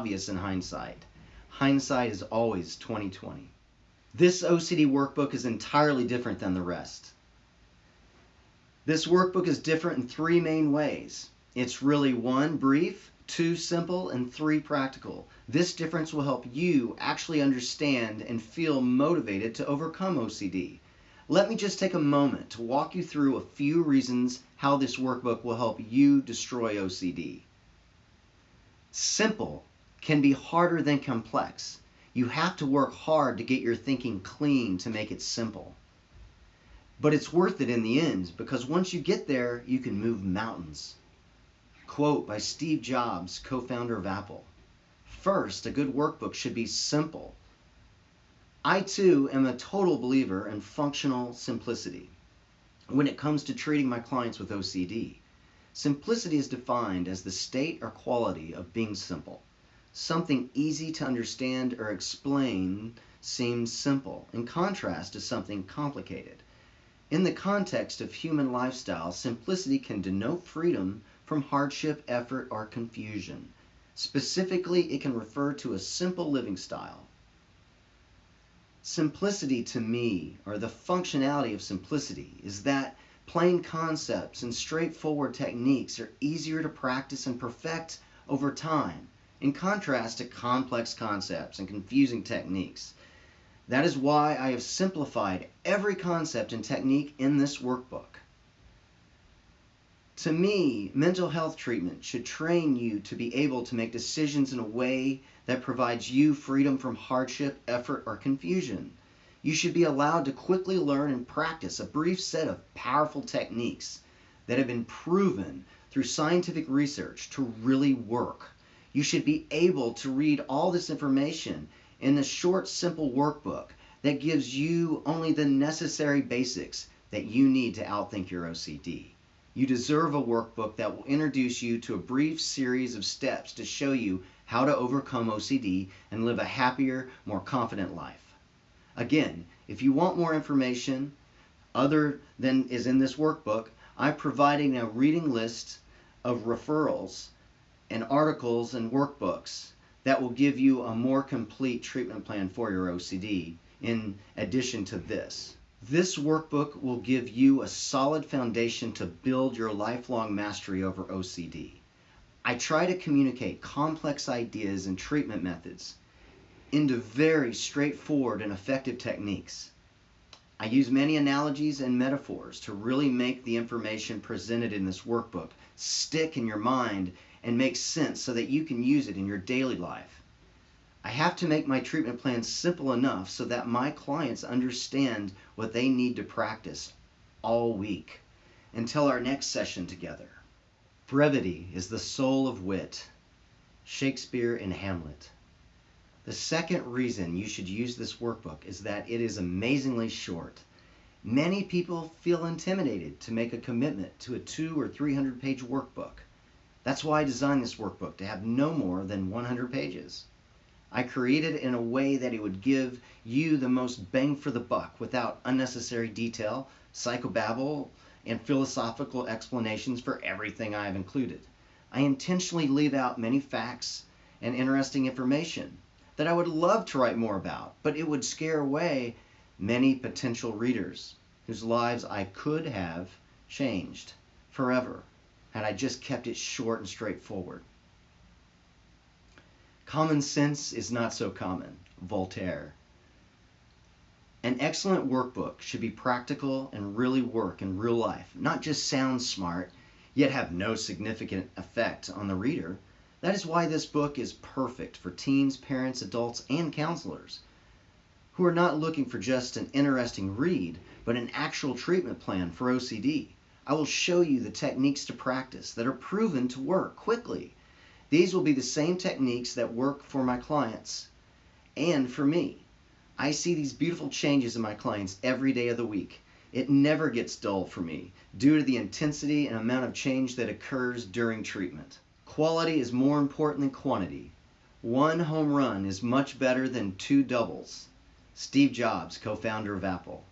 obvious in hindsight. Hindsight is always 20/20. This OCD workbook is entirely different than the rest. This workbook is different in three main ways. It's really 1, brief, 2, simple, and 3, practical. This difference will help you actually understand and feel motivated to overcome OCD. Let me just take a moment to walk you through a few reasons how this workbook will help you destroy OCD. Simple can be harder than complex. You have to work hard to get your thinking clean to make it simple. But it's worth it in the end, because once you get there, you can move mountains. Quote by Steve Jobs, co-founder of Apple. First, a good workbook should be simple. I too am a total believer in functional simplicity when it comes to treating my clients with OCD. Simplicity is defined as the state or quality of being simple. Something easy to understand or explain seems simple, in contrast to something complicated. In the context of human lifestyle, simplicity can denote freedom from hardship, effort, or confusion. Specifically, it can refer to a simple living style. Simplicity to me, or the functionality of simplicity, is that plain concepts and straightforward techniques are easier to practice and perfect over time, in contrast to complex concepts and confusing techniques. That is why I have simplified every concept and technique in this workbook. To me, mental health treatment should train you to be able to make decisions in a way that provides you freedom from hardship, effort, or confusion. You should be allowed to quickly learn and practice a brief set of powerful techniques that have been proven through scientific research to really work. You should be able to read all this information in a short, simple workbook that gives you only the necessary basics that you need to outthink your OCD. You deserve a workbook that will introduce you to a brief series of steps to show you how to overcome OCD and live a happier, more confident life. Again, if you want more information other than is in this workbook, I'm providing a reading list of referrals and articles and workbooks that will give you a more complete treatment plan for your OCD in addition to this. This workbook will give you a solid foundation to build your lifelong mastery over OCD. I try to communicate complex ideas and treatment methods into very straightforward and effective techniques. I use many analogies and metaphors to really make the information presented in this workbook stick in your mind and make sense so that you can use it in your daily life. I have to make my treatment plans simple enough so that my clients understand what they need to practice all week until our next session together. Brevity is the soul of wit. Shakespeare in Hamlet. The second reason you should use this workbook is that it is amazingly short. Many people feel intimidated to make a commitment to a 200 or 300 page workbook. That's why I designed this workbook to have no more than 100 pages. I created it in a way that it would give you the most bang for the buck without unnecessary detail, psychobabble, and philosophical explanations for everything I have included. I intentionally leave out many facts and interesting information that I would love to write more about, but it would scare away many potential readers whose lives I could have changed forever had I just kept it short and straightforward. Common sense is not so common. Voltaire. An excellent workbook should be practical and really work in real life, not just sound smart, yet have no significant effect on the reader. That is why this book is perfect for teens, parents, adults, and counselors who are not looking for just an interesting read, but an actual treatment plan for OCD. I will show you the techniques to practice that are proven to work quickly. These will be the same techniques that work for my clients and for me. I see these beautiful changes in my clients every day of the week. It never gets dull for me due to the intensity and amount of change that occurs during treatment. Quality is more important than quantity. One home run is much better than 2 doubles. Steve Jobs, co-founder of Apple.